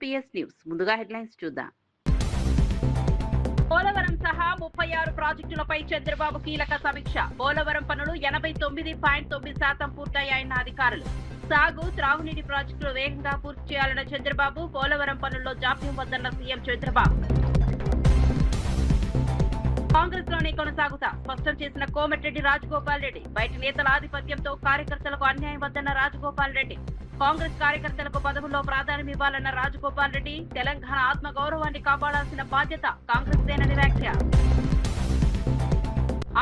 PS news. ముందుగా headlines చూద్దాం. పోలవరం సహా 36 ప్రాజెక్టులపై చంద్రబాబు కీలక సమీక్ష. పోలవరం పనులు 89.9% పూర్తయ్యాయన్న అధికారులు. సాగు, త్రాగునీటి ప్రాజెక్టులు వేగంగా పూర్తి చేయాలన్న చంద్రబాబు. పోలవరం పనుల్లో జాప్యం వద్దన్న సీఎం చంద్రబాబు. కాంగ్రెస్ లోనే కొనసాగుతా స్పష్టం చేసిన కోమటిరెడ్డి రాజగోపాల్ రెడ్డి. బయట నేతల ఆధిపత్యంతో కార్యకర్తలకు అన్యాయం వద్దన్న రాజగోపాల్ రెడ్డి. కాంగ్రెస్ కార్యకర్తలకు పదవుల్లో ప్రాధాన్యం ఇవ్వాలన్న రాజగోపాల్ రెడ్డి. తెలంగాణ ఆత్మ గౌరవాన్ని కాపాడాల్సిన బాధ్యత కాంగ్రెస్ దేనని వ్యాఖ్య.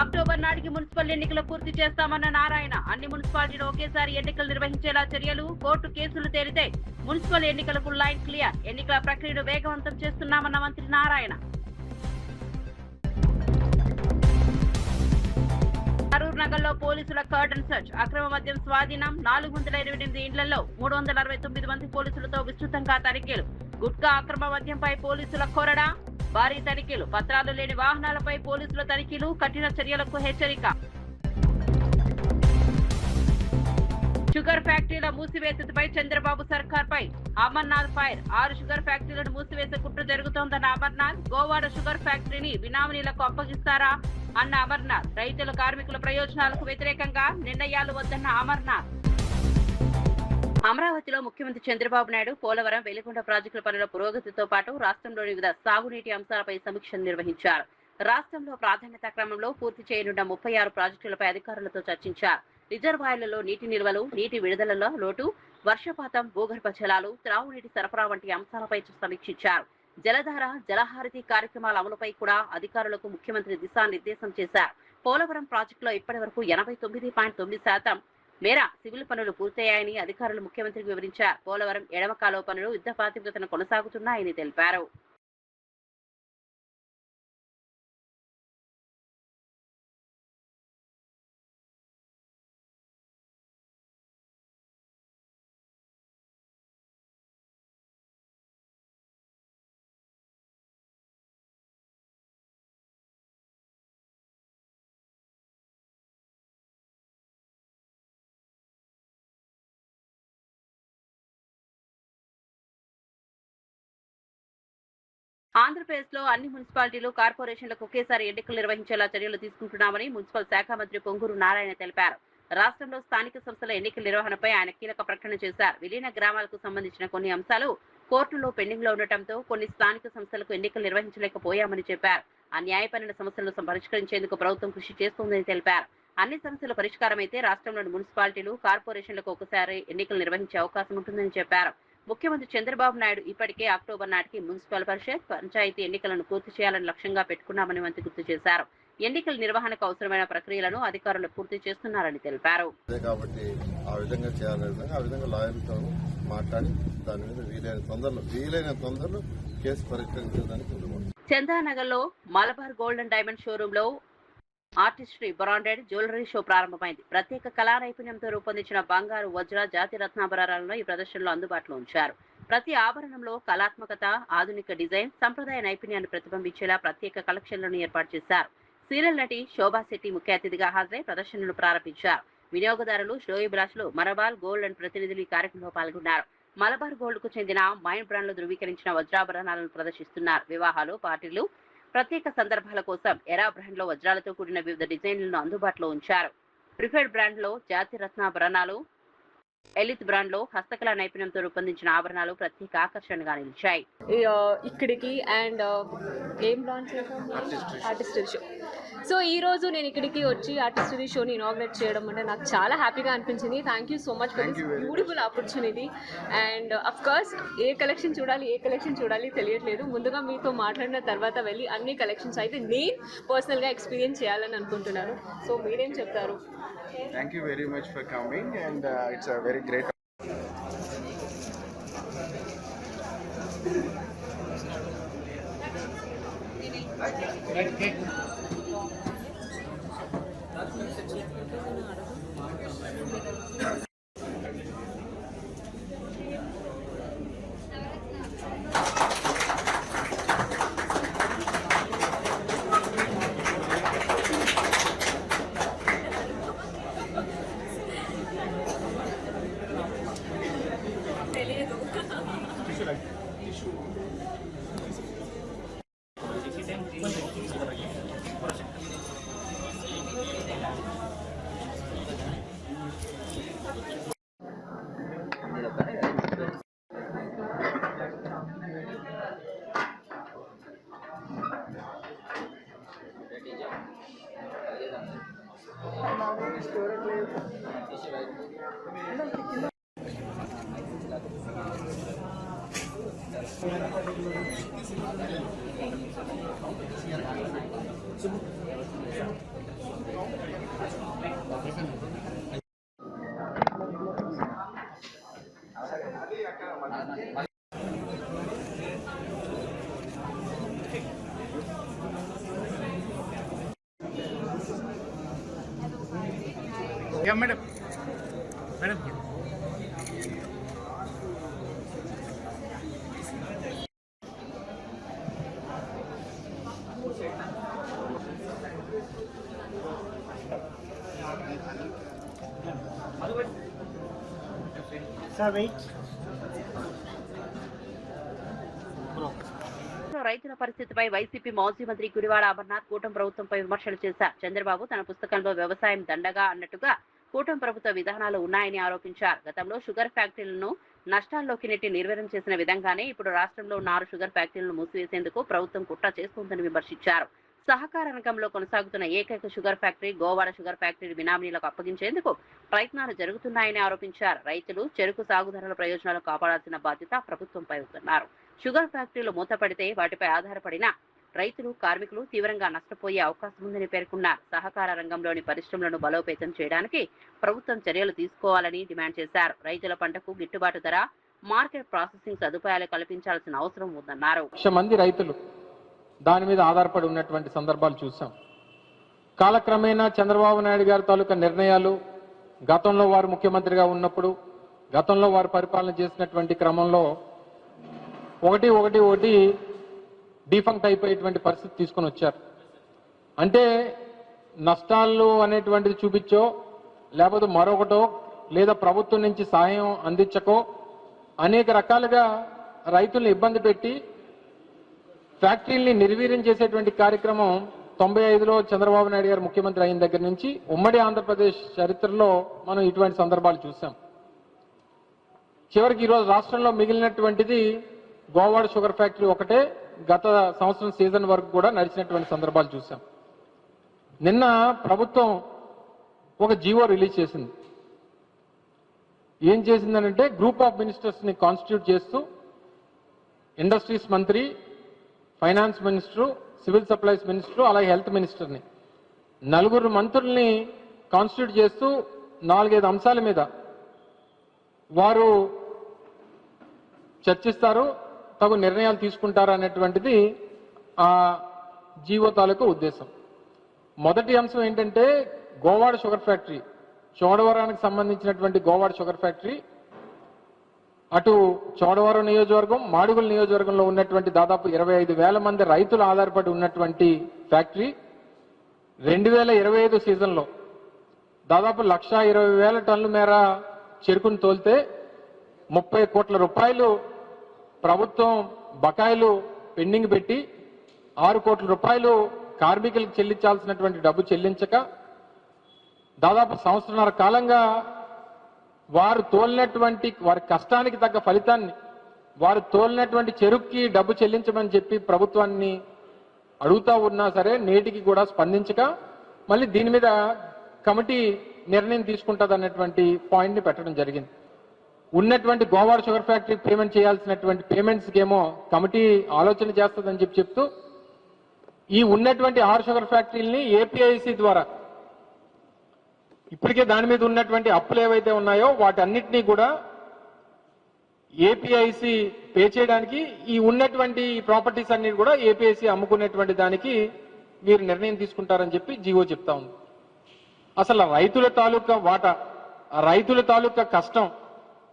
అక్టోబర్ నాటికి మున్సిపల్ ఎన్నికలు పూర్తి చేస్తామన్న నారాయణ. అన్ని మున్సిపాలిటీలు ఒకేసారి ఎన్నికలు నిర్వహించేలా చర్యలు. కోర్టు కేసులు తేలితే మున్సిపల్ ఎన్నికలకు లైన్ క్లియర్. ఎన్నికల ప్రక్రియను వేగవంతం చేస్తున్నామన్న మంత్రి నారాయణ. కరూర్ నగర్ లో పోలీసుల కర్డన్ సర్చ్. అక్రమ మద్యం స్వాధీనం. 428 ఇండ్లలో 369 మంది పోలీసులతో విస్తృతంగా తనిఖీలు. గుట్కా అక్రమ మద్యంపై పోలీసుల కొరడా. భారీ తనిఖీలు. పత్రాలు లేని వాహనాలపై పోలీసుల తనిఖీలు. కఠిన చర్యలకు హెచ్చరిక. షుగర్ ఫ్యాక్టరీల మూసివేతపై చంద్రబాబు సర్కార్పై అమర్నాథ్ ఫైర్. 6 షుగర్ ఫ్యాక్టరీలను మూసివేసే కుట్ర జరుగుతోందన్న అమర్నాథ్. గోవాడ షుగర్ ఫ్యాక్టరీని బినామీలకు అప్పగిస్తారా అన్న అమర్నాథ్. రైతుల, కార్మికుల ప్రయోజనాలకు వ్యతిరేకంగా నిర్ణయాలు వద్దన్న అమర్నాథ్. అమరావతిలో ముఖ్యమంత్రి చంద్రబాబు నాయుడు పోలవరం, వెలిగొండ ప్రాజెక్టుల పనుల పురోగతితో పాటు రాష్ట్రంలోని వివిధ సాగునీటి అంశాలపై సమీక్షలు నిర్వహించారు. రాష్ట్రంలో ప్రాధాన్యత క్రమంలో పూర్తి చేయనున్న 36 ప్రాజెక్టులపై అధికారులతో చర్చించారు. రిజర్వాయర్లలో నీటి నిల్వలు, నీటి విడుదలలో లోటు, వర్షపాతం, భూగర్భ జలాలు, త్రాగునీటి సరఫరా వంటి అంశాలపై సమీక్షించారు. జలధార, జలహారతి కార్యక్రమాల అమలుపై కూడా అధికారులకు ముఖ్యమంత్రి దిశానిర్దేశం చేశారు. పోలవరం ప్రాజెక్టులో ఇప్పటి వరకు 89.9% మేర సివిల్ పనులు పూర్తయ్యాయని అధికారులు ముఖ్యమంత్రికి వివరించారు. పోలవరం ఎడమ కాలువ పనులు యుద్ధ ప్రాతిపదికన కొనసాగుతున్నాయని తెలిపారు. ఆంధ్రప్రదేశ్ లో అన్ని మున్సిపాలిటీలు, కార్పొరేషన్లకు ఒకేసారి ఎన్నికలు నిర్వహించేలా చర్యలు తీసుకుంటున్నామని మున్సిపల్ శాఖ మంత్రి పొంగూరు నారాయణ తెలిపారు. రాష్ట్రంలో స్థానిక సంస్థల ఎన్నికల నిర్వహణపై ఆయన కీలక ప్రకటన చేశారు. విలీన గ్రామాలకు సంబంధించిన కొన్ని అంశాలు కోర్టులో పెండింగ్ లో ఉండటంతో కొన్ని స్థానిక సంస్థలకు ఎన్నికలు నిర్వహించలేకపోయామని చెప్పారు. ఆ న్యాయపరమైన సమస్యలను పరిష్కరించేందుకు ప్రభుత్వం కృషి చేస్తోందని తెలిపారు. అన్ని సమస్యల పరిష్కారం అయితే రాష్ట్రంలోని మున్సిపాలిటీలు, కార్పొరేషన్లకు ఒకసారి ఎన్నికలు నిర్వహించే అవకాశం ఉంటుందని చెప్పారు. ముఖ్యమంత్రి చంద్రబాబు నాయుడు ఇప్పటికే అక్టోబర్ నాటికి మున్సిపల్ పరిషత్, పంచాయతీ ఎన్నికలను పూర్తి చేయాలని లక్ష్యంగా పెట్టుకున్నామని మంత్రి గుర్తు చేశారు. ఎన్నికల నిర్వహణకు అవసరమైన ప్రక్రియలను అధికారులు పూర్తి చేస్తున్నారని తెలిపారు. చందానగర్ లో Malabar gold and diamond showroom లో ఆర్టిస్ట్రీ బ్రాండెడ్ జ్యువెలరీ షో ప్రారంభమైంది. ప్రత్యేక కళా నైపుణ్యంతో రూపొందించిన బంగారు, వజ్ర, జాతి రత్నాభరణాలను ఈ ప్రదర్శనలో అందుబాటులో ఉంచారు. ప్రతి ఆభరణంలో కళాత్మకత, ఆధునిక డిజైన్, సంప్రదాయ నైపుణ్యాన్ని ప్రతిబింబించేలా ప్రత్యేక కలెక్షన్లను ఏర్పాటు చేశారు. సీరియల్ నటి శోభా శెట్టి ముఖ్య అతిథిగా హాజరై ప్రదర్శనలు ప్రారంభించారు. వినియోగదారులు, శ్రేయోభిలాషులు, మలబార్ గోల్డ్ అండ్ ప్రతినిధులు ఈ కార్యక్రమంలో పాల్గొన్నారు. మలబార్ గోల్డ్ కు చెందిన మైండ్ బ్రాండ్ లో ధృవీకరించిన వజ్రాభరణాలను ప్రదర్శిస్తున్నారు. వివాహాలు, పార్టీలు, ప్రత్యేక సందర్భాల కోసం ఎరా బ్రాండ్ లో వజ్రాలతో కూడిన వివిధ డిజైన్లను అందుబాటులో ఉంచారు. ప్రిఫర్డ్ బ్రాండ్ లో జాతి రత్నాభరణాలు, ఎలిత్ బ్రాండ్ లో హస్తకళా నైపుణ్యంతో రూపొందించిన ఆభరణాలు ప్రత్యేక ఆకర్షణగా నిలిచాయి. ఇక్కడికి అండ్ ఏం లాంచ్ ఆర్టిస్టరీ షో. సో ఈ రోజు నేను ఇక్కడికి వచ్చి ఆర్టిస్టరీ షోని ఇనాగ్రేట్ చేయడం అంటే నాకు చాలా హ్యాపీగా అనిపించింది. Thank you so much for this beautiful opportunity. And of course A collection చూడాలి తెలియట్లేదు. ముందుగా మీతో మాట్లాడిన తర్వాత వెళ్ళి అన్ని కలెక్షన్స్ అయితే నేను పర్సనల్గా ఎక్స్పీరియన్స్ చేయాలని అనుకుంటున్నాను. సో మీరేం చెప్తారు? Thank you very much for coming, and it's a very great. Yeah, madam. Madam. Sir, wait. రైతుల పరిస్థితిపై వైసీపీ మాజీ మంత్రి గుడివాడ అమర్నాథ్ కూటమి ప్రభుత్వంపై విమర్శలు చేశారు. చంద్రబాబు తన పుస్తకంలో వ్యవసాయం దండగా అన్నట్టుగా కూటమి ప్రభుత్వ విధానాలు ఉన్నాయని ఆరోపించారు. గతంలో షుగర్ ఫ్యాక్టరీలను నష్టాల్లోకి నెట్టి నిర్వీర్యం చేసిన విధంగానే ఇప్పుడు రాష్ట్రంలో ఉన్న 6 షుగర్ ఫ్యాక్టరీలను మూసివేసేందుకు ప్రభుత్వం కుట్ర చేస్తోందని విమర్శించారు. సహకార రంగంలో కొనసాగుతున్న ఏకైక sugar factory Govada sugar factory బినామీలకు అప్పగించేందుకు ప్రయత్నాలు జరుగుతున్నాయని ఆరోపించారు. రైతులు చెరుకు సాగుదారుల ప్రయోజనాలు కాపాడాల్సిన బాధ్యత ప్రభుత్వంపై ఉందన్నారు. షుగర్ ఫ్యాక్టరీలు మూతపడితే వాటిపై ఆధారపడిన రైతులు కార్మికులు తీవ్రంగా నష్టపోయే అవకాశం ఉందని పేర్కొన్నారు. సహకార రంగంలోని పరిశ్రమలను బలోపేతం చేయడానికి ప్రభుత్వం చర్యలు తీసుకోవాలని డిమాండ్ చేశారు. రైతుల పంటకు గిట్టుబాటు ధర, మార్కెట్ ప్రాసెసింగ్ సదుపాయాలు కల్పించాల్సిన అవసరం ఉందన్నారు. మంది రైతులు దాని మీద ఆధారపడి ఉన్నటువంటి సందర్భాలు చూసాం. కాలక్రమేణా చంద్రబాబు నాయుడు గారి తాలూకా నిర్ణయాలు, గతంలో వారు ముఖ్యమంత్రిగా ఉన్నప్పుడు, గతంలో వారు పరిపాలన చేసినటువంటి క్రమంలో ఒకటి డిఫంక్ట్ అయిపోయేటువంటి పరిస్థితి తీసుకొని వచ్చారు. అంటే నష్టాలు అనేటువంటిది చూపించో, లేకపోతే మరొకటో, లేదా ప్రభుత్వం నుంచి సహాయం అందించకో అనేక రకాలుగా రైతులను ఇబ్బంది పెట్టి ఫ్యాక్టరీల్ని నిర్వీర్యం చేసేటువంటి కార్యక్రమం 95లో చంద్రబాబు నాయుడు గారు ముఖ్యమంత్రి అయిన దగ్గర నుంచి ఉమ్మడి ఆంధ్రప్రదేశ్ చరిత్రలో మనం ఇటువంటి సందర్భాలు చూసాం. చివరికి ఈరోజు రాష్ట్రంలో మిగిలినటువంటిది గోవాడ షుగర్ ఫ్యాక్టరీ ఒకటే గత సంవత్సరం సీజన్ వరకు కూడా నడిచినటువంటి సందర్భాలు చూసాం. నిన్న ప్రభుత్వం ఒక జీవో రిలీజ్ చేసింది. ఏం చేసిందనంటే గ్రూప్ ఆఫ్ మినిస్టర్స్ ని కాన్స్టిట్యూట్ చేస్తూ ఇండస్ట్రీస్ మంత్రి, finance minister, civil supplies minister, అలాగే హెల్త్ మినిస్టర్ని 4 మంత్రుల్ని కాన్స్టిట్యూట్ చేస్తూ 4-5 అంశాల మీద వారు చర్చిస్తారు, తగు నిర్ణయాలు తీసుకుంటారు అనేటువంటిది ఆ జీవో తాలూకు ఉద్దేశం. మొదటి అంశం ఏంటంటే గోవాడ షుగర్ ఫ్యాక్టరీ, చోడవరానికి సంబంధించినటువంటి గోవాడ షుగర్ ఫ్యాక్టరీ అటు చోడవరం నియోజకవర్గం, మాడుగుల నియోజకవర్గంలో ఉన్నటువంటి దాదాపు 25,000 మంది రైతులు ఆధారపడి ఉన్నటువంటి ఫ్యాక్టరీ 2025 సీజన్లో దాదాపు 1,20,000 టన్నుల మేర చెరుకును తోలితే 30 కోట్ల రూపాయలు ప్రభుత్వం బకాయిలు పెండింగ్ పెట్టి 6 కోట్ల రూపాయలు కార్మికులకు చెల్లించాల్సినటువంటి డబ్బు చెల్లించక దాదాపు సంవత్సరాల కాలంగా వారు తోలినటువంటి వారి కష్టానికి తగ్గ ఫలితాన్ని, వారు తోలినటువంటి చెరుక్కి డబ్బు చెల్లించమని చెప్పి ప్రభుత్వాన్ని అడుగుతా ఉన్నా సరే నేటికి కూడా స్పందించక మళ్ళీ దీని మీద కమిటీ నిర్ణయం తీసుకుంటుంది అన్నటువంటి పాయింట్ని పెట్టడం జరిగింది. ఉన్నటువంటి గోవాడ షుగర్ ఫ్యాక్టరీ పేమెంట్ చేయాల్సినటువంటి పేమెంట్స్కి ఏమో కమిటీ ఆలోచన చేస్తుందని చెప్తూ ఈ ఉన్నటువంటి 6 షుగర్ ఫ్యాక్టరీలని ఏపీఐసి ద్వారా ఇప్పటికే దాని మీద ఉన్నటువంటి అప్పులు ఏవైతే ఉన్నాయో వాటన్నిటినీ కూడా ఏపీఐసి పే చేయడానికి ఈ ఉన్నటువంటి ప్రాపర్టీస్ అన్ని కూడా ఏపీఐసి అమ్ముకునేటువంటి దానికి వీరు నిర్ణయం తీసుకుంటారని చెప్పి జీవో చెప్తా ఉంది. అసలు రైతుల తాలూకా వాటా, రైతుల తాలూకా కష్టం,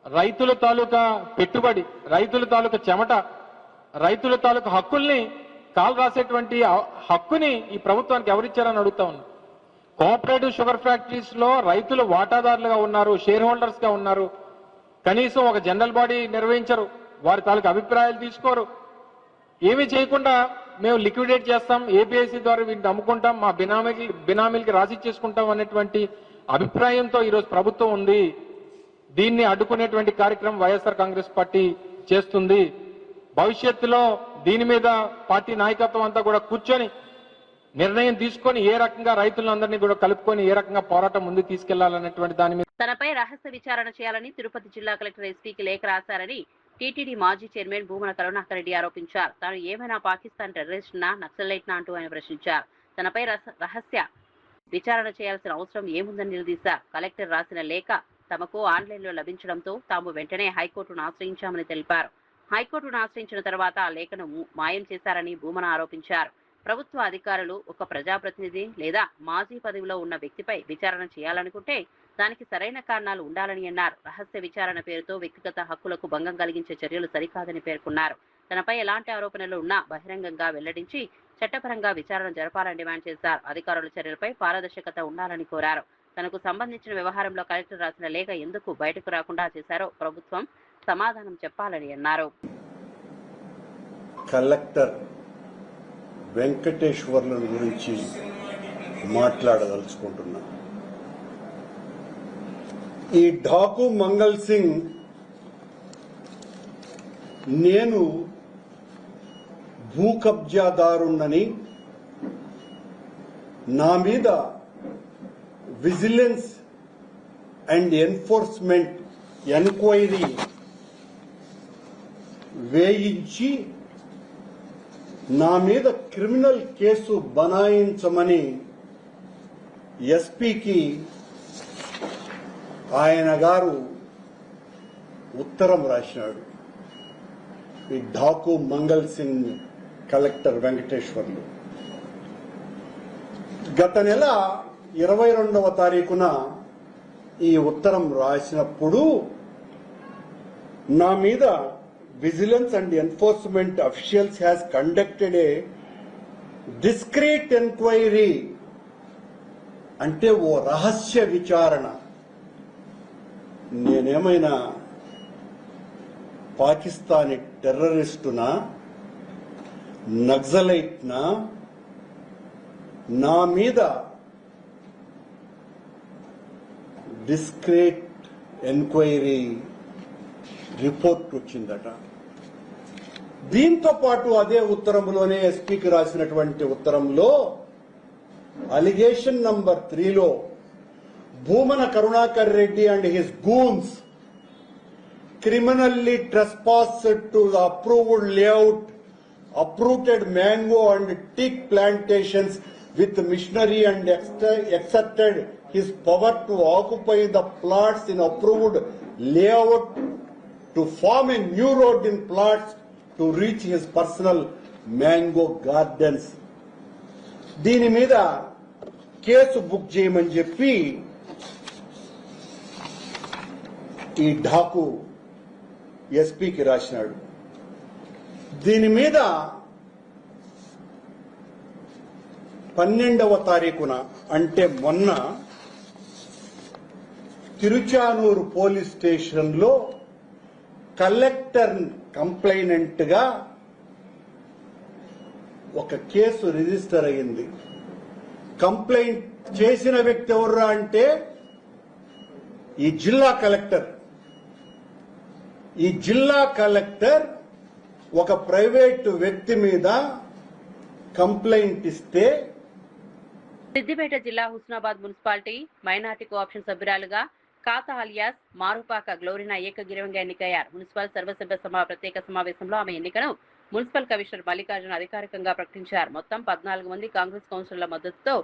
రైతుల తాలూకా పెట్టుబడి, రైతుల తాలూకా చెమట, రైతుల తాలూకా హక్కుల్ని కాలు రాసేటువంటి హక్కుని ఈ ప్రభుత్వానికి ఎవరిచ్చారని అడుగుతా ఉన్నా. కోఆపరేటివ్ షుగర్ ఫ్యాక్టరీస్ లో రైతులు వాటాదారులుగా ఉన్నారు, షేర్ హోల్డర్స్ గా ఉన్నారు. కనీసం ఒక జనరల్ బాడీ నిర్వహించరు, వారి తాలూకు అభిప్రాయాలు తీసుకోరు. ఏమీ చేయకుండా మేము లిక్విడేట్ చేస్తాం, ఏపీఐసి ద్వారా వీటిని అమ్ముకుంటాం, మా బినామీలకి రాసిచ్చేసుకుంటాం అనేటువంటి అభిప్రాయంతో ఈరోజు ప్రభుత్వం ఉంది. దీన్ని అడ్డుకునేటువంటి కార్యక్రమం వైఎస్ఆర్ కాంగ్రెస్ పార్టీ చేస్తుంది. భవిష్యత్తులో దీని మీద పార్టీ నాయకత్వం అంతా కూడా కూర్చొని నిర్ణయం తీసుకొని ఏ రకంగా రైతులందరినీ కూడా కలుపుకొని ఏ రకంగా పోరాటం ముందుకు తీసుకెళ్లాలనేటువంటి దాని మీద తనపై రహస్య విచారణ చేయాలని తిరుపతి జిల్లా కలెక్టర్ ఎస్పీకి లేఖ రాశారని టీటీడీ మాజీ చైర్మన్ భూమన కరుణాకర్ రెడ్డి ఆరోపించారు. తాను ఏమైనా పాకిస్తాన్ టెర్రరిస్ట్నా, నక్సలైట్నా అంటూ ఆయన ప్రశ్నించారు. తనపై రహస్య విచారణ చేయాల్సిన అవసరం ఏముందని నిలదీశారు. కలెక్టర్ రాసిన లేఖ తమకు ఆన్లైన్లో లభించడంతో తాము వెంటనే హైకోర్టును ఆశ్రయించామని తెలిపారు. హైకోర్టును ఆశ్రయించిన తర్వాత ఆ లేఖను మాయం చేశారని భూమన ఆరోపించారు. ప్రభుత్వ అధికారులు ఒక ప్రజాప్రతినిధి లేదా మాజీ పదవిలో ఉన్న వ్యక్తిపై విచారణ చేయాలనుకుంటే దానికి సరైన కారణాలు ఉండాలని అన్నారు. రహస్య విచారణ పేరుతో వ్యక్తిగత హక్కులకు భంగం కలిగించే చర్యలు సరికాదని పేర్కొన్నారు. తనపై ఎలాంటి ఆరోపణలు ఉన్నా బహిరంగంగా వెల్లడించి చట్టపరంగా విచారణ జరపాలని డిమాండ్ చేశారు. అధికారుల చర్యలపై పారదర్శకత ఉండాలని కోరారు. తనకు సంబంధించిన వ్యవహారంలో కలెక్టర్ రాసిన లేఖ ఎందుకు బయటకు రాకుండా చేశారో ప్రభుత్వం సమాధానం చెప్పాలని అన్నారు. కలెక్టర్ వెంకటేశ్వర్ల గురించి మాట్లాడదలుచుకుంటున్నా. ఈ ఢాకు మంగల్ సింగ్ నేను భూ కబ్జాదారుణ్ణని, నా మీద విజిలెన్స్ అండ్ ఎన్ఫోర్స్మెంట్ ఎంక్వైరీ వేయించి నా మీద క్రిమినల్ కేసు బనాయించమని ఎస్పీకి ఆయన గారు ఉత్తరం రాసినాడు. ఈ ఢాకు మంగల్ సింగ్ కలెక్టర్ వెంకటేశ్వర్లు గత నెల 22వ తారీఖున ఈ ఉత్తరం రాసినప్పుడు నా మీద Vigilance and Enforcement officials has conducted a discreet enquiry అంటే ఓ రహస్య విచారణ. నేనేమైనా పాకిస్తానీ టెర్రరిస్టునా, నక్సలైట్నా? నా మీద డిస్క్రీట్ ఎంక్వైరీ రిపోర్ట్ వచ్చిందట. దీంతో పాటు అదే ఉత్తరంలోనే ఎస్పీకి రాసినటువంటి ఉత్తరంలో అలిగేషన్ నంబర్ 3లో Bhumana Karunakar Reddy and his goons criminally trespassed to the approved layout, uprooted mango and teak plantations with machinery and exerted his power to occupy the plots in approved layout to form a new road in plots to reach his personal mango gardens. దీని మీద case book చేయమని చెప్పి ఈ ఢాకు ఎస్పీకి రాసినాడు. దీని మీద 12వ తారీఖున అంటే మొన్న తిరుచానూరు పోలీస్ స్టేషన్లో కలెక్టర్ కంప్లైనెంట్ గా ఒక కేసు రిజిస్టర్ అయింది. కంప్లైంట్ చేసిన వ్యక్తి ఎవర్రా అంటే ఈ జిల్లా కలెక్టర్. ఈ జిల్లా కలెక్టర్ ఒక ప్రైవేటు వ్యక్తి మీద కంప్లైంట్ ఇస్తే సిద్దిపేట జిల్లా హుస్నాబాద్ మున్సిపాలిటీ మైనార్టీ కోఆప్షన్ సభ్యురాలుగా ఖాతా అలియాస్ మారుపాక గ్లోరినా ఏకగ్రీవంగా ఎన్నికయ్యారు. మున్సిపల్ సర్వసభ్య సభ ప్రత్యేక సమావేశంలో ఆమె ఎన్నికను మున్సిపల్ కమిషనర్ మల్లికార్జున అధికారికంగా ప్రకటించారు. మొత్తం 14 మంది కాంగ్రెస్ కౌన్సిలర్ల మద్దతుతో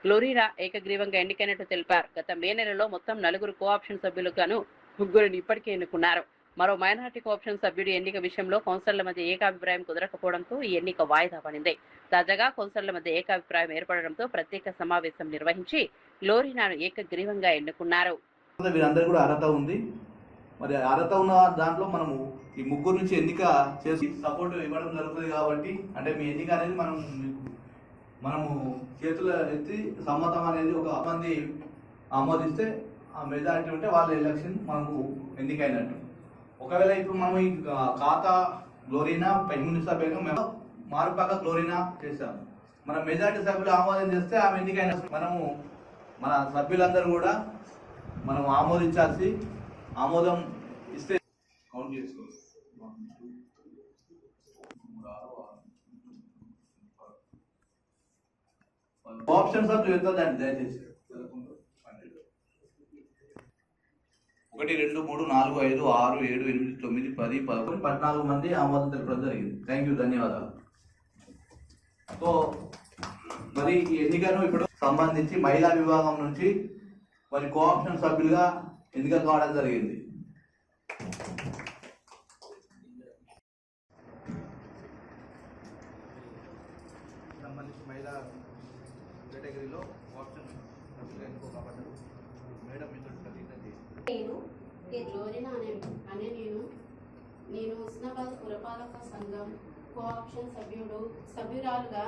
గ్లోరినా ఏకగ్రీవంగా ఎన్నికైనట్టు తెలిపారు. గత మే నెలలో మొత్తం 4 కోఆప్షన్ సభ్యులుగాను 3 ఇప్పటికే ఎన్నుకున్నారు. మరో మైనార్టీ కోఆప్షన్ సభ్యుడి ఎన్నిక విషయంలో కౌన్సిలర్ల మధ్య ఏకాభిప్రాయం కుదరకపోవడంతో ఈ ఎన్నిక వాయిదా పడింది. తాజాగా కౌన్సిలర్ల మధ్య ఏకాభిప్రాయం ఏర్పడడంతో ప్రత్యేక సమావేశం నిర్వహించి గ్లోరినాను ఏకగ్రీవంగా ఎన్నుకున్నారు. వీరందరూ కూడా అర్హత ఉంది. మరి అర్హత ఉన్న దాంట్లో మనము ఈ 3 నుంచి ఎన్నిక చేసి సపోర్ట్ ఇవ్వడం జరుగుతుంది. కాబట్టి అంటే మీ ఎన్నిక అనేది మనము చేతులు ఎత్తి సమ్మతం అనేది ఒక మంది ఆమోదిస్తే ఆ మెజారిటీ ఉంటే వాళ్ళ ఎలక్షన్ మనకు ఎన్నికైనట్టు. ఒకవేళ ఇప్పుడు మనం ఈ ఖాతా గ్లోరీనా మున్సిపల్ మేము మారుపాక గ్లోరీనా చేశాము. మన మెజార్టీ సభ్యులు ఆమోదం చేస్తే ఆమె ఎన్నికైనా మనము మన సభ్యులందరూ కూడా మనం ఆమోదించాల్సి ఆమోదం ఇస్తే కౌంట్ చేసుకోవాలి. ఆప్షన్ సభ్యులు ఎంతదండి దయచేసి 1 2 3 4 5 6 7 8 9 10 11 14 మంది ఆమోదం తెలపడం జరిగింది. థ్యాంక్ యూ, ధన్యవాదాలు. సో మరి ఈ ఎన్నికను ఇప్పుడు సంబంధించి మహిళా విభాగం నుంచి మరి కోఆప్షన్ సభ్యులుగా ఎన్నిక కావడం జరిగింది. సంబంధించి మహిళా కేటగిరీలో కోఆప్షన్ సభ్యులుగా ఎన్నుకోబడ్డారు. మేడం మీతో నేను గ్లోరీనా అనే నేను హుస్నాబాద్ పురపాలక సంఘం కోఆప్షన్ సభ్యురాలుగా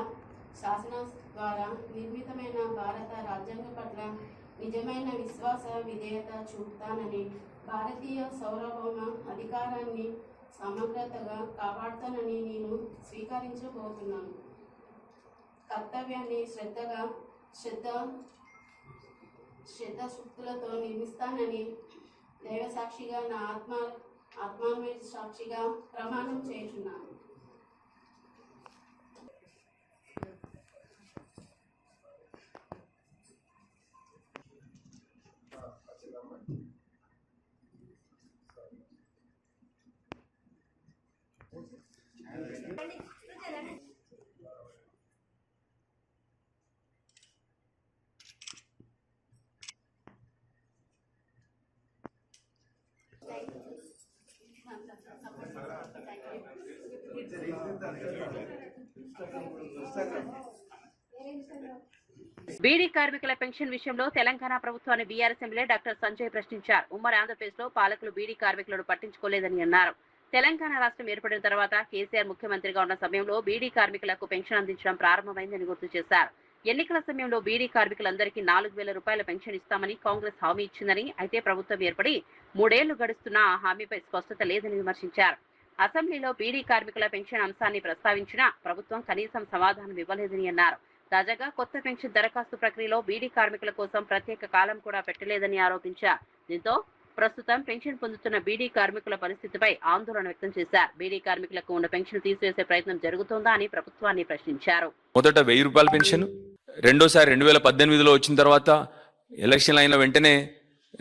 శాసన ద్వారా నిర్మితమైన భారత రాజ్యాంగం పట్ల నిజమైన విశ్వాస విధేయత చూపుతానని, భారతీయ సార్వభౌమ అధికారాన్ని సమగ్రతగా కాపాడుతానని నేను స్వీకరించబోతున్నాను. కర్తవ్యాన్ని శ్రద్ధశక్తులతో నిర్మిస్తానని దైవ సాక్షిగా నా ఆత్మాన్వయ సాక్షిగా ప్రమాణం చేయుచున్నాను. బీడీ కార్మికుల పెన్షన్ విషయంలో తెలంగాణ ప్రభుత్వాన్ని బీఆర్ఎస్ ఎమ్మెల్యే డాక్టర్ సంజయ్ ప్రశ్నించారు. ఉమ్మడి ఆంధ్రప్రదేశ్ లో పాలకులు బీడీ కార్మికులను పట్టించుకోలేదని అన్నారు. తెలంగాణ రాష్ట్రం ఏర్పడిన తర్వాత కేసీఆర్ ముఖ్యమంత్రిగా ఉన్న సమయంలో బీడీ కార్మికులకు పెన్షన్ అందించడం ప్రారంభమైందని గుర్తు చేశారు. ఎన్నికల సమయంలో బీడీ కార్మికులందరికీ 4,000 రూపాయల పెన్షన్ ఇస్తామని కాంగ్రెస్ హామీ ఇచ్చిందని, అయితే ప్రభుత్వం ఏర్పడి 3 ఏళ్లు గడుస్తున్నా ఆ హామీపై స్పష్టత లేదని విమర్శించారు. అసెంబ్లీలో బీడీ కార్మికుల పెన్షన్ అంశాన్ని ప్రస్తావించినా ప్రభుత్వం కనీసం సమాధానం ఇవ్వలేదని అన్నారు. తాజాగా కొత్త పెన్షన్ దరఖాస్తు ప్రక్రియలో బీడీ కార్మికుల కోసం ప్రత్యేక కాలం కూడా పెట్టలేదని ఆరోపించారు. దీంతో ప్రస్తుతం పెన్షన్ పొందుతున్న బీడీ కార్మికుల పరిస్థితిపై ఆందోళన వ్యక్తం చేశారు. బీడీ కార్మికులకు ఉన్న పెన్షన్ తీసివేసే ప్రయత్నం జరుగుతోందా అని ప్రభుత్వాన్ని ప్రశ్నించారు. మొదట 1000 రూపాయల పెన్షన్, రెండోసారి 2018లో వచ్చిన తర్వాత ఎలక్షన్ అయిన వెంటనే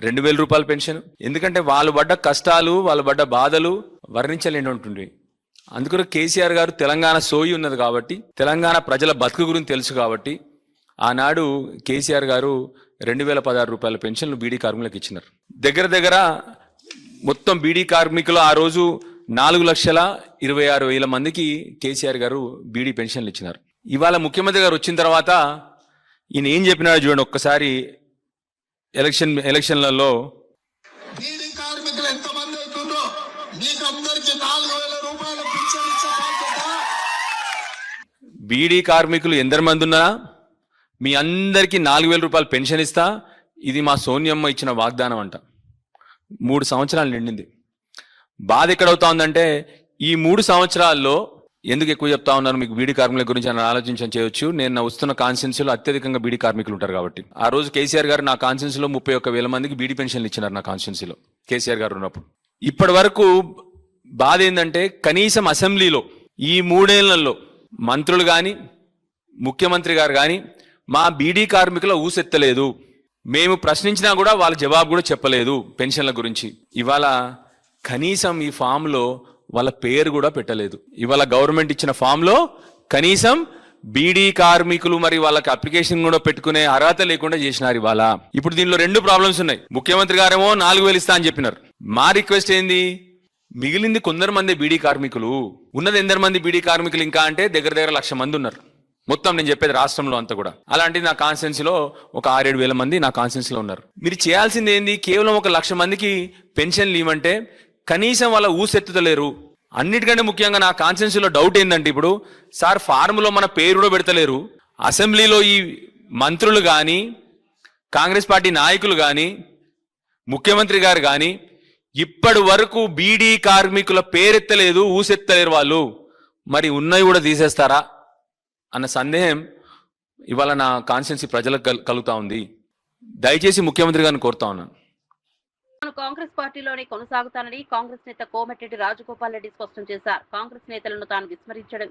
2000 రూపాయల పెన్షన్. ఎందుకంటే వాళ్ళు పడ్డ కష్టాలు, వాళ్ళు పడ్డ బాధలు వర్ణించలేని ఉంటుంది. అందుకని కేసీఆర్ గారు తెలంగాణ సోయి ఉన్నది కాబట్టి, తెలంగాణ ప్రజల బతుకు గురించి తెలుసు కాబట్టి ఆనాడు కేసీఆర్ గారు 2016 రూపాయల పెన్షన్లు బీడీ కార్మికులకు ఇచ్చినారు. దగ్గర మొత్తం బీడీ కార్మికులు ఆ రోజు 4,26,000 మందికి కేసీఆర్ గారు బీడీ పెన్షన్లు ఇచ్చినారు. ఇవాళ ముఖ్యమంత్రి గారు వచ్చిన తర్వాత ఈయన ఏం చెప్పినాడు చూడండి ఒక్కసారి. ఎలక్షన్లలో బీడీ కార్మికులు ఎంతమంది అవుతుందో మీకు అందరికీ 4,000 రూపాయల పెన్షన్ ఇచ్చే బాధ్యత. బీడీ కార్మికులు ఎందరి మంది ఉన్నా మీ అందరికీ 4,000 రూపాయలు పెన్షన్ ఇస్తా, ఇది మా సోనియమ్మ ఇచ్చిన వాగ్దానం అంట. 3 సంవత్సరాలు నిండింది. బాధ ఎక్కడవుతా ఉందంటే ఈ 3 సంవత్సరాల్లో ఎందుకు ఎక్కువ చెప్తా ఉన్నారు మీకు బీడీ కార్మికుల గురించి అని ఆలోచించని చేయొచ్చు. నేను వస్తున్న కాన్స్టిట్యున్సీలో అత్యధికంగా బీడీ కార్మికులు ఉంటారు కాబట్టి. ఆ రోజు కేసీఆర్ గారు నా కాన్స్టిట్యున్సీలో 31,000 మందికి బీడీ పెన్షన్లు ఇచ్చినారు. నా కాన్స్టిట్యున్సీలో కేసీఆర్ గారు ఉన్నప్పుడు. ఇప్పటి వరకు బాధ ఏంటంటే కనీసం అసెంబ్లీలో ఈ 3 ఏళ్లలో మంత్రులు కానీ ముఖ్యమంత్రి గారు కానీ మా బీడీ కార్మికుల ఊసెత్తలేదు. మేము ప్రశ్నించినా కూడా వాళ్ళ జవాబు కూడా చెప్పలేదు పెన్షన్ల గురించి. ఇవాళ కనీసం ఈ ఫామ్లో వాళ్ళ పేరు కూడా పెట్టలేదు. ఇవాళ గవర్నమెంట్ ఇచ్చిన ఫామ్లో కనీసం బీడీ కార్మికులు మరి వాళ్ళకి అప్లికేషన్ కూడా పెట్టుకునే అర్హత లేకుండా చేసినారు ఇవాళ. ఇప్పుడు దీనిలో 2 ప్రాబ్లమ్స్ ఉన్నాయి. ముఖ్యమంత్రి గారేమో 4,000 ఇస్తా అని చెప్పినారు. మా రిక్వెస్ట్ ఏంది, మిగిలింది కొందరు మంది బీడీ కార్మికులు ఉన్నది. ఎందరు మంది బీడీ కార్మికులు ఇంకా అంటే దగ్గర 1,00,000 మంది ఉన్నారు మొత్తం. నేను చెప్పేది రాష్ట్రంలో అంతా కూడా. అలాంటిది నా కాన్స్టిట్యున్సీలో ఒక 6-7 వేల మంది నా కాన్స్టిట్యున్సీలో ఉన్నారు. మీరు చేయాల్సింది ఏంది, కేవలం 1,00,000 మందికి పెన్షన్లు ఇవ్వమంటే కనీసం వాళ్ళ ఊసెత్తుతలేరు. అన్నిటికంటే ముఖ్యంగా నా కాన్స్టిట్యున్సీలో డౌట్ ఏంటంటే ఇప్పుడు సార్ ఫార్ములో మన పేరు కూడా పెడతలేరు. అసెంబ్లీలో ఈ మంత్రులు కానీ కాంగ్రెస్ పార్టీ నాయకులు కానీ ముఖ్యమంత్రి గారు కానీ ఇప్పటి వరకు బీడీ కార్మికుల పేరెత్తలేదు, ఊసెత్తలేరు వాళ్ళు. మరి ఉన్నవి కూడా తీసేస్తారా అన్న సందేహం ఇవాళ నా కాన్స్టిట్యున్సీ ప్రజలకు కలుగుతా ఉంది. దయచేసి ముఖ్యమంత్రి గారిని కోరుతా ఉన్నాను. కాంగ్రెస్ పార్టీలోనే కొనసాగుతానని కాంగ్రెస్ నేత కోమటిరెడ్డి రాజగోపాల్ రెడ్డి స్పష్టం చేశారు. కాంగ్రెస్ నేతలను తాను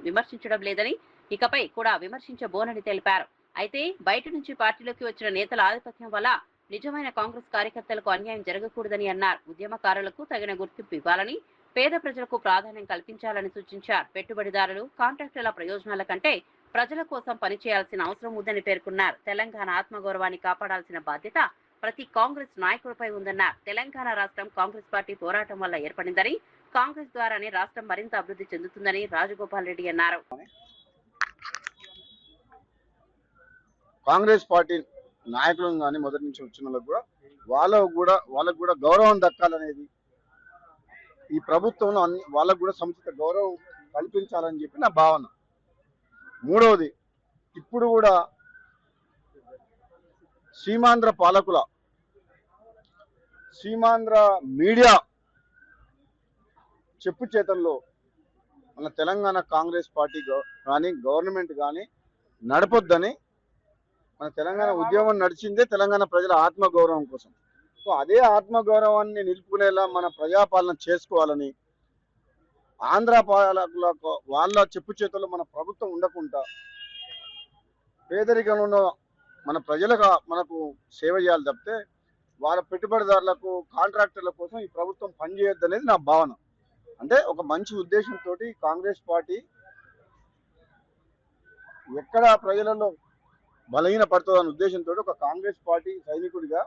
విమర్శించడం లేదని, ఇకపై కూడా విమర్శించబోనని తెలిపారు. అయితే బయట నుంచి పార్టీలోకి వచ్చిన నేతల ఆధిపత్యం వల్ల నిజమైన కాంగ్రెస్ కార్యకర్తలకు అన్యాయం జరగకూడదని అన్నారు. ఉద్యమకారులకు తగిన గుర్తింపు ఇవ్వాలని, పేద ప్రజలకు ప్రాధాన్యం కల్పించాలని సూచించారు. పెట్టుబడిదారులు, కాంట్రాక్టర్ల ప్రయోజనాల కంటే ప్రజల కోసం పనిచేయాల్సిన అవసరం ఉందని పేర్కొన్నారు. తెలంగాణ ఆత్మగౌరవాన్ని కాపాడాల్సిన బాధ్యత ప్రతి కాంగ్రెస్ నాయకుడిపై ఉందన్నారు. తెలంగాణ రాష్ట్రం కాంగ్రెస్ పార్టీ పోరాటం వల్ల ఏర్పడిందని, కాంగ్రెస్ ద్వారానే రాష్ట్రం మరింత అభివృద్ధి చెందుతుందని రాజగోపాల్ రెడ్డి అన్నారు. కాంగ్రెస్ పార్టీ నాయకులను కానీ మొదటి నుంచి వచ్చిన వాళ్ళకు కూడా గౌరవం దక్కాలనేది, ఈ ప్రభుత్వంలో వాళ్ళకు కూడా సముచిత గౌరవం కల్పించాలని చెప్పి నా భావన. మూడవది, ఇప్పుడు కూడా సీమాంధ్ర పాలకుల, సీమాంధ్ర మీడియా చెప్పు చేతల్లో మన తెలంగాణ కాంగ్రెస్ పార్టీ కానీ గవర్నమెంట్ కానీ నడపొద్దని. మన తెలంగాణ ఉద్యమం నడిచిందే తెలంగాణ ప్రజల ఆత్మగౌరవం కోసం. సో అదే ఆత్మగౌరవాన్ని నిలుపుకునేలా మన ప్రజాపాలన చేసుకోవాలని, ఆంధ్ర పాలకులకు వాళ్ళ చెప్పు చేతుల్లో మన ప్రభుత్వం ఉండకుండా పేదరికంలో మన ప్రజలకు మనకు సేవ చేయాలి తప్పితే వాళ్ళ పెట్టుబడిదారులకు, కాంట్రాక్టర్ల కోసం ఈ ప్రభుత్వం పనిచేయొద్దు అనేది నా భావన. అంటే ఒక మంచి ఉద్దేశంతో కాంగ్రెస్ పార్టీ ఎక్కడ ప్రజలలో బలహీన పడుతుందనే ఉద్దేశంతో ఒక కాంగ్రెస్ పార్టీ సైనికుడిగా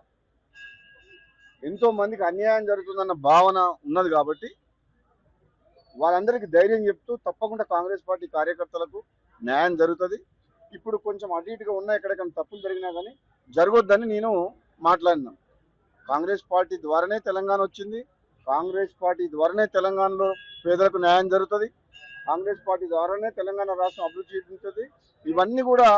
ఎంతో మందికి అన్యాయం జరుగుతుందన్న భావన ఉన్నది కాబట్టి వాళ్ళందరికీ ధైర్యం చెప్తూ తప్పకుండా కాంగ్రెస్ పార్టీ కార్యకర్తలకు న్యాయం జరుగుతుంది. ఇప్పుడు కొంచెం అటు ఇటుగా ఉన్న ఎక్కడికైనా తప్పులు జరిగినా కానీ జరగొద్దని నేను మాట్లాడినా. కాంగ్రెస్ పార్టీ ద్వారానే తెలంగాణ వచ్చింది, కాంగ్రెస్ పార్టీ ద్వారానే తెలంగాణలో పేదలకు న్యాయం జరుగుతుంది, కాంగ్రెస్ పార్టీ ద్వారానే తెలంగాణ రాష్ట్రం అభివృద్ధి చెందుతుంది. ఇవన్నీ కూడా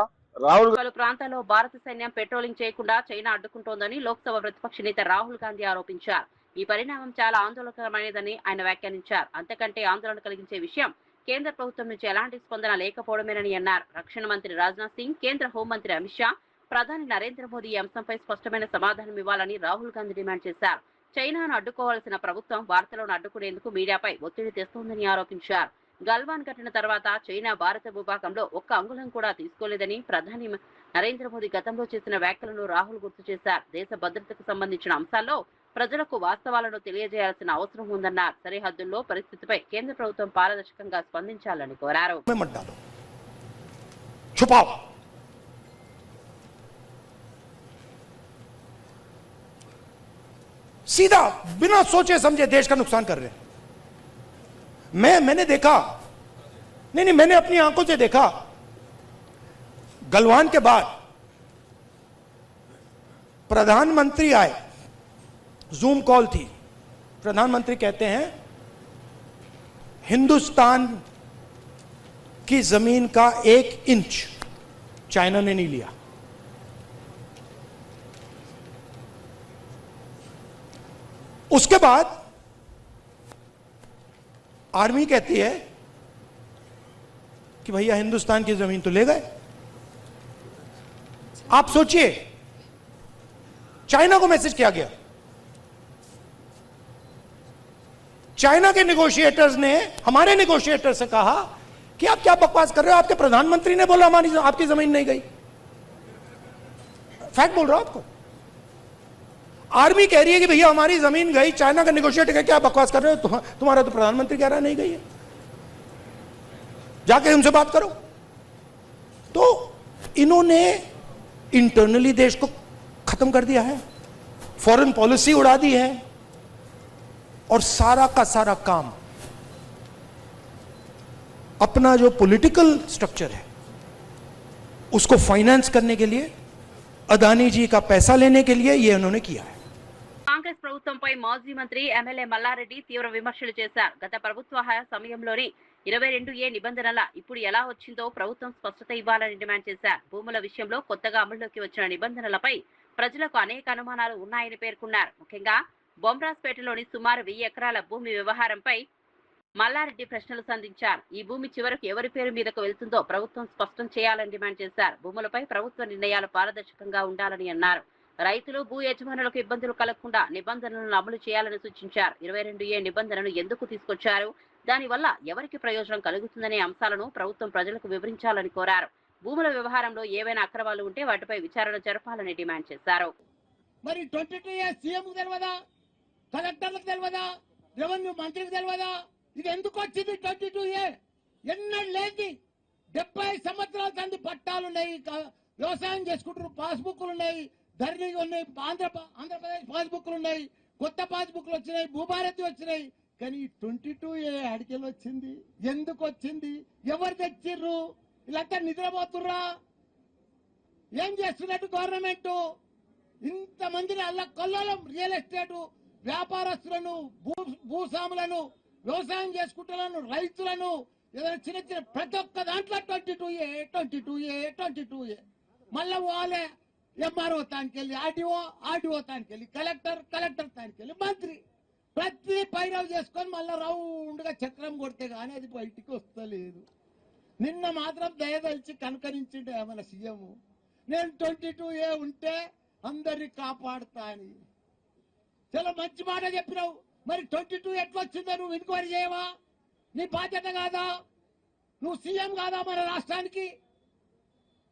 పలు ప్రాంతాల్లో భారత సైన్యం పెట్రోలింగ్ చేయకుండా చైనా అడ్డుకుంటోందని లోక్సభ ప్రతిపక్ష నేత రాహుల్ గాంధీ ఆరోపించారు. ఈ పరిణామం చాలా ఆందోళనకరమైనదని ఆయన వ్యాఖ్యానించారు. అంతకంటే ఆందోళన కలిగించే విషయం కేంద్ర ప్రభుత్వం నుంచి ఎలాంటి స్పందన లేకపోవడమేనని అన్నారు. రక్షణ మంత్రి రాజ్నాథ్ సింగ్, కేంద్ర హోంమంత్రి అమిత్ షా, ప్రధాని నరేంద్ర మోదీ ఈ అంశంపై స్పష్టమైన సమాధానం ఇవ్వాలని రాహుల్ గాంధీ డిమాండ్ చేశారు. చైనాను అడ్డుకోవాల్సిన ప్రభుత్వం భారత్లను అడ్డుకునేందుకు మీడియాపై ఒత్తిడి తెస్తోందని ఆరోపించారు. గల్వాన్ ఘటన తర్వాత చైనా భారత భూభాగంలో ఒక్క అంగుళం కూడా తీసుకోలేదని ప్రధాని నరేంద్ర మోదీ గతంలో చేసిన వ్యాఖ్యలను రాహుల్ గుర్తు చేశారు. దేశ భద్రతకు సంబంధించిన అంశాల్లో ప్రజలకు వాస్తవాలను తెలియజేయాల్సిన అవసరం ఉందన్నారు. సరిహద్దుల్లో పరిస్థితిపై కేంద్ర ప్రభుత్వం పారదర్శకంగా స్పందించాలని కోరారు. सीधा बिना सोचे समझे देश का नुकसान कर रहे हैं। मैंने देखा, नहीं मैंने अपनी आंखों से देखा, गलवान के बाद प्रधानमंत्री आए, जूम कॉल थी, प्रधानमंत्री कहते हैं हिंदुस्तान की जमीन का 1 इंच चाइना ने नहीं लिया। उसके बाद आर्मी कहती है कि भैया हिंदुस्तान की जमीन तो ले गए। आप सोचिए, चाइना को मैसेज किया गया, चाइना के नेगोशिएटर्स ने हमारे नेगोशिएटर से कहा कि आप क्या बकवास कर रहे हो, आपके प्रधानमंत्री ने बोला हमारी आपकी जमीन नहीं गई। फैक्ट बोल रहा हूं आपको। आर्मी कह रही है कि भैया हमारी जमीन गई, चाइना का नेगोशिएटर कह क्या बकवास कर रहे हो, तुम्हारा तो प्रधानमंत्री कह रहा नहीं गई है, जाके उनसे बात करो। तो इन्होंने इंटरनली देश को खत्म कर दिया है, फॉरेन पॉलिसी उड़ा दी है, और सारा का सारा काम अपना जो पॉलिटिकल स्ट्रक्चर है उसको फाइनेंस करने के लिए, अदानी जी का पैसा लेने के लिए ये उन्होंने किया है। కాంగ్రెస్ ప్రభుత్వంపై మాజీ మంత్రి ఎమ్మెల్యే మల్లారెడ్డి తీవ్ర విమర్శలు చేశారు. గత ప్రభుత్వ హయా సమయంలోని 22A నిబంధనల ఇప్పుడు ఎలా వచ్చిందో ప్రభుత్వం స్పష్టత ఇవ్వాలని డిమాండ్ చేశారు. భూముల విషయంలో కొత్తగా అమల్లోకి వచ్చిన నిబంధనలపై ప్రజలకు అనేక అనుమానాలు ఉన్నాయని పేర్కొన్నారు. ముఖ్యంగా బొమ్రాస్పేటలోని సుమారు 1000 ఎకరాల భూమి వ్యవహారంపై మల్లారెడ్డి ప్రశ్నలు సంధించారు. ఈ భూమి చివరకు ఎవరి పేరు మీదకు వెళ్తుందో ప్రభుత్వం స్పష్టం చేయాలని డిమాండ్ చేశారు. భూములపై ప్రభుత్వ నిర్ణయాలు పారదర్శకంగా ఉండాలని అన్నారు. రైతులు భూ యజమానులకు ఇబ్బందులు కలగకుండా నిబంధనలను అమలు చేయాలని సూచించారు. 22A నిబంధనను ఎందుకు తీసుకొచ్చారు, దానివల్ల ఎవరికి ప్రయోజనం కలుగుతుందనే అంశాలను ప్రభుత్వం ప్రజలకు వివరించాలని కోరారు. భూముల వ్యవహారంలో ఏవైనా అక్రమాలు ఉంటే వాటిపై విచారణ జరపాలని డిమాండ్ చేశారు. మరి 22A సీఎంకు తెలియదా, కలెక్టర్లకు తెలియదా, రెవెన్యూ మంత్రికి తెలియదా? ఇది ఎందుకు వచ్చింది 22A? ఎన్నడూ లేని 70 సంవత్సరాల సంది పట్టాలున్నాయి, వ్యవసాయం చేసుకుంటారు, పాస్బుక్లు ఉన్నాయి, ధరణి ఉన్నాయి, ఆంధ్రప్రదేశ్ పాస్బుక్లు ఉన్నాయి, కొత్త పాస్బుక్లు వచ్చినాయి, భూభారతి వచ్చినాయి. కానీ 22A అడికెళ్ళి వచ్చింది, ఎందుకు వచ్చింది, ఎవరు తెచ్చిర్రు? వీళ్ళంతా నిద్రపోతుర్రా? ఏం చేస్తున్నట్టు గవర్నమెంట్? ఇంతమందిని అల్ల కొల్లం రియల్ ఎస్టేట్ వ్యాపారస్తులను, భూస్వాములను, వ్యవసాయం చేసుకుంటున్నాను, రైతులను, ఏదైనా చిన్న చిన్న ప్రతి ఒక్క దాంట్లో 22A మళ్ళా వాళ్ళే ఎంఆర్ఓ తానికెళ్ళి, ఆర్డీఓ తానికెళ్ళి, కలెక్టర్ తానికెళ్ళి, మంత్రి ప్రతి పైరవ్ చేసుకొని మళ్ళా రౌండ్ గా చక్రం కొడితే గానీ అది బయటికి వస్తలేదు. నిన్న మాత్రం దయదలిచి కనుకరించిండే ఏమైనా సీఎం, నేను 22A ఉంటే అందరినీ కాపాడుతా అని. చాలా మంచి మాట చెప్పినావు. మరి 22 ఎట్లా వచ్చిందో నువ్వు ఎంక్వైరీ చేయవా? నీ బాధ్యత కాదా? నువ్వు సీఎం కాదా మన రాష్ట్రానికి?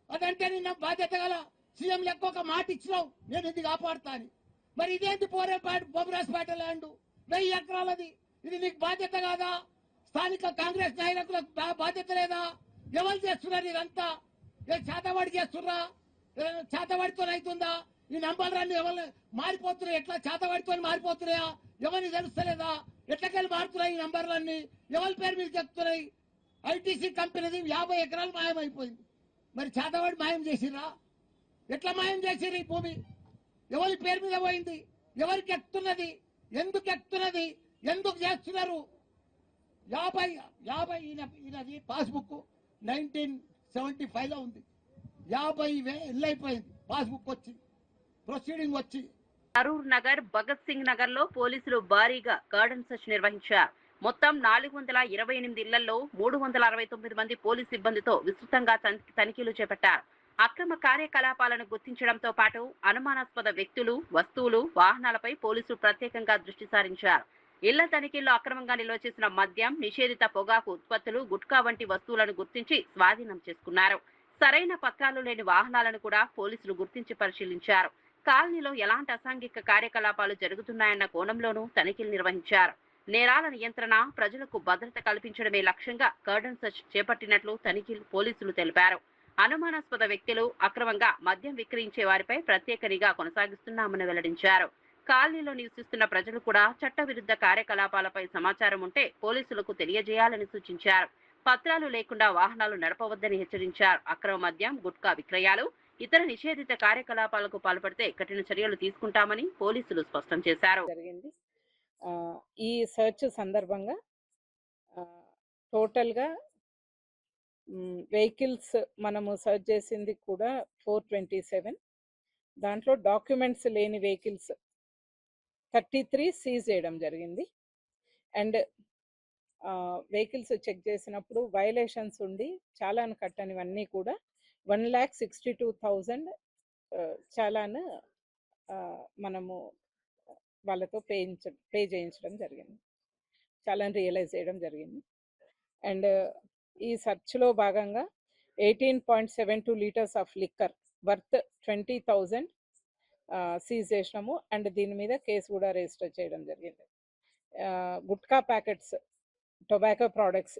అదంటే నిన్న బాధ్యత గల సీఎం లెక్క ఒక మాట ఇచ్చినావు, నేను ఇది కాపాడుతా అని. మరి ఇదేంటి బొమ్మరాజపేట ల్యాండ్ 1000 ఎకరాలది, ఇది నీకు బాధ్యత కాదా? స్థానిక కాంగ్రెస్ నాయకులకు బాధ్యత లేదా? ఎవరు చేస్తున్నారు ఇదంతా? ఏ చేతవాడి చేస్తుర్రా? చేతవాడితో అవుతుందా? ఈ నంబర్లన్నీ ఎవరు మారిపోతున్నాయి? ఎట్లా చేతవాడితో మారిపోతున్నాయా? ఎవరిని తెలుస్తలేదా? ఎట్లకెళ్ళి మారుతున్నాయి ఈ నంబర్లన్నీ? ఎవరి పేరు మీద చెప్తున్నాయి? ఐటీసీ కంపెనీది 50 ఎకరాలు మాయమైపోయింది. మరి చేతవాడి మాయం చేసిర్రా? ఎట్లా మాయం చేసిర్రు? ఈ భూమి ఎవరి పేరు మీద పోయింది? ఎవరికి ఎక్కుతున్నది? ఎందుకు ఎక్కుతున్నది? ఎందుకు చేస్తున్నారు? 50 ఈయనది పాస్బుక్ 1975 లో ఉంది. 50,000 అయిపోయింది పాస్బుక్ వచ్చి, ప్రొసీడింగ్ వచ్చి. కరూర్ నగర్, భగత్ సింగ్ నగర్ లో పోలీసులు భారీగా గార్డెన్ సెర్చ్ నిర్వహించారు. మొత్తం 428 ఇళ్లలో 369 మంది పోలీసు సిబ్బందితో విస్తృతంగా తనిఖీలు చేపట్టారు. అక్రమ కార్యకలాపాలను గుర్తించడంతో పాటు అనుమానాస్పద వ్యక్తులు, వస్తువులు, వాహనాలపై పోలీసులు ప్రత్యేకంగా దృష్టి సారించారు. ఇళ్ల తనిఖీల్లో అక్రమంగా నిల్వ చేసిన మద్యం, నిషేధిత పొగాకు ఉత్పత్తులు, గుట్కా వంటి వస్తువులను గుర్తించి స్వాధీనం చేసుకున్నారు. సరైన పత్రాలు లేని వాహనాలను కూడా పోలీసులు గుర్తించి పరిశీలించారు. కాలనీలో ఎలాంటి అసాంఘిక కార్యకలాపాలు జరుగుతున్నాయన్న కోణంలోనూ తనిఖీలు నిర్వహించారు. నేరాల నియంత్రణ, ప్రజలకు భద్రత కల్పించడమే లక్ష్యంగా గార్డెన్ సెర్చ్ చేపట్టినట్లు పోలీసులు తెలిపారు. అనుమానాస్పద వ్యక్తులు, అక్రమంగా మద్యం విక్రయించే వారిపై ప్రత్యేక నిఘా కొనసాగిస్తున్నామని వెల్లడించారు. కాలనీలో నివసిస్తున్న ప్రజలు కూడా చట్టవిరుద్ధ కార్యకలాపాలపై సమాచారం ఉంటే పోలీసులకు తెలియజేయాలని సూచించారు. పత్రాలు లేకుండా వాహనాలు నడపవద్దని హెచ్చరించారు. అక్రమ మద్యం, గుట్కా విక్రయాలు, ఇతర నిషేధిత కార్యకలాపాలకు పాల్పడితే కఠిన చర్యలు తీసుకుంటామని పోలీసులు స్పష్టం చేశారు. ఈ సెర్చ్ సందర్భంగా టోటల్ గా వెహికల్స్ మనము సెర్చ్ చేసింది కూడా 427. దాంట్లో డాక్యుమెంట్స్ లేని వెహికల్స్ 33 సీజ్ చేయడం జరిగింది. అండ్ వెహికల్స్ చెక్ చేసినప్పుడు వైలేషన్స్ ఉండి చాలాను కట్టనివన్నీ కూడా 1,62,000 చాలాను మనము వాళ్ళతో పే చేయించడం జరిగింది. చాలాను రియలైజ్ చేయడం జరిగింది. అండ్ ఈ సెర్చ్లో భాగంగా 18.72 litres of liquor worth 20,000 seize చేసినాము. అండ్ దీని మీద కేసు కూడా రిజిస్టర్ చేయడం జరిగింది. గుట్కా ప్యాకెట్స్, టొబాకో ప్రోడక్ట్స్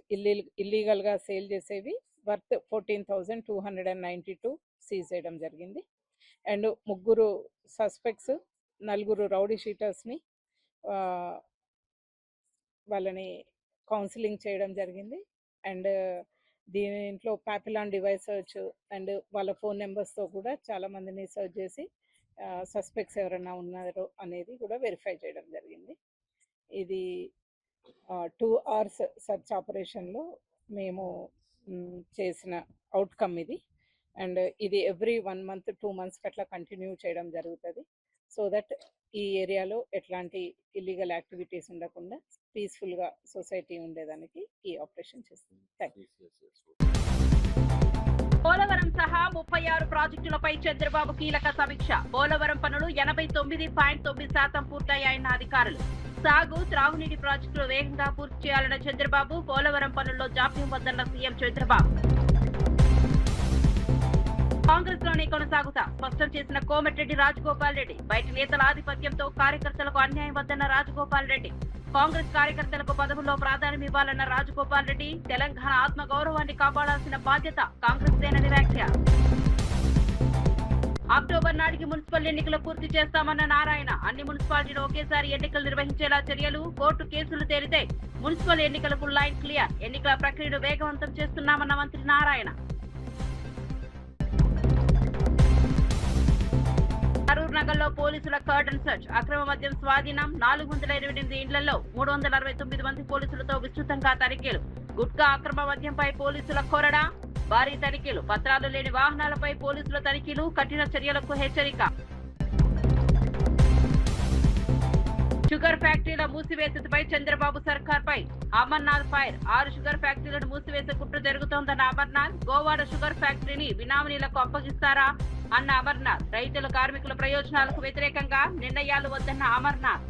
ఇల్లీగల్గా సేల్ చేసేవి వర్త్ 14,292 సీజ్ చేయడం జరిగింది. అండ్ 3 సస్పెక్ట్స్, 4 రౌడీ షీటర్స్ని వాళ్ళని కౌన్సిలింగ్ చేయడం జరిగింది. అండ్ దీంట్లో పాపిలాన్ డివైస్ సర్చ్ అండ్ వాళ్ళ ఫోన్ నెంబర్స్తో కూడా చాలామందిని సర్చ్ చేసి సస్పెక్ట్స్ ఎవరైనా ఉన్నారో అనేది కూడా వెరిఫై చేయడం జరిగింది. ఇది 2 hours సర్చ్ ఆపరేషన్లో మేము చేసిన అవుట్కమ్ ఇది. అండ్ ఇది ఎవ్రీ 1 month 2 months అట్లా కంటిన్యూ చేయడం జరుగుతుంది. సో దట్ ఈ ఏరియాలో ఎట్లాంటి ఇల్లీగల్ యాక్టివిటీస్ ఉండకుండా పీస్ఫుల్గా సొసైటీ ఉండేదానికి ఈ ఆపరేషన్ చేస్తుంది. Thank you. పోలవరం సహా 36 ప్రాజెక్టులపై చంద్రబాబు కీలక సమీక్ష. పోలవరం పనులు 89.9% పూర్తయ్యాయన్న అధికారులు. సాగు, త్రాగునీటి ప్రాజెక్టులు వేగంగా పూర్తి చేయాలన్న చంద్రబాబు, పోలవరం పనుల్లో జాప్యం వద్దన్న సీఎం చంద్రబాబు. కాంగ్రెస్ లోనే కొనసాగుతా స్పష్టం చేసిన కోమటిరెడ్డి రాజగోపాల్ రెడ్డి. బయట నేతల ఆధిపత్యంతో కార్యకర్తలకు అన్యాయం వద్దన్న రాజగోపాల్ రెడ్డి. కాంగ్రెస్ కార్యకర్తలకు పదవుల్లో ప్రాధాన్యం ఇవ్వాలన్న రాజగోపాల్ రెడ్డి. తెలంగాణ ఆత్మ గౌరవాన్ని కాపాడాల్సిన బాధ్యత కాంగ్రెస్ దేనని వ్యాఖ్య. అక్టోబర్ నాటికి మున్సిపల్ ఎన్నికలు పూర్తి చేస్తామన్న నారాయణ. అన్ని మున్సిపాలిటీలు ఒకేసారి ఎన్నికలు నిర్వహించేలా చర్యలు. కోర్టు కేసులు తేలితే మున్సిపల్ ఎన్నికలకు లైన్ క్లియర్. ఎన్నికల ప్రక్రియను వేగవంతం చేస్తున్నామన్న మంత్రి నారాయణ. కరూర్ నగర్ లో పోలీసుల కర్డన్ సర్చ్. అక్రమ మద్యం స్వాధీనం. 428 ఇండ్లలో 369 మంది పోలీసులతో విస్తృతంగా తనిఖీలు. గుట్కా అక్రమ మద్యంపై పోలీసుల కొరడా. భారీ తనిఖీలు. పత్రాలు లేని వాహనాలపై పోలీసుల తనిఖీలు. కఠిన చర్యలకు హెచ్చరిక. షుగర్ ఫ్యాక్టరీల మూసివేతపై చంద్రబాబు సర్కార్పై అమర్నాథ్ ఫైర్. 6 షుగర్ ఫ్యాక్టరీలను మూసివేసే కుట్ర జరుగుతోందన్న అమర్నాథ్. గోవాడ షుగర్ ఫ్యాక్టరీని బినామీలకు అప్పగిస్తారా అన్న అమర్నాథ్. రైతుల, కార్మికుల ప్రయోజనాలకు వ్యతిరేకంగా నిర్ణయాలు వద్దన్న అమర్నాథ్.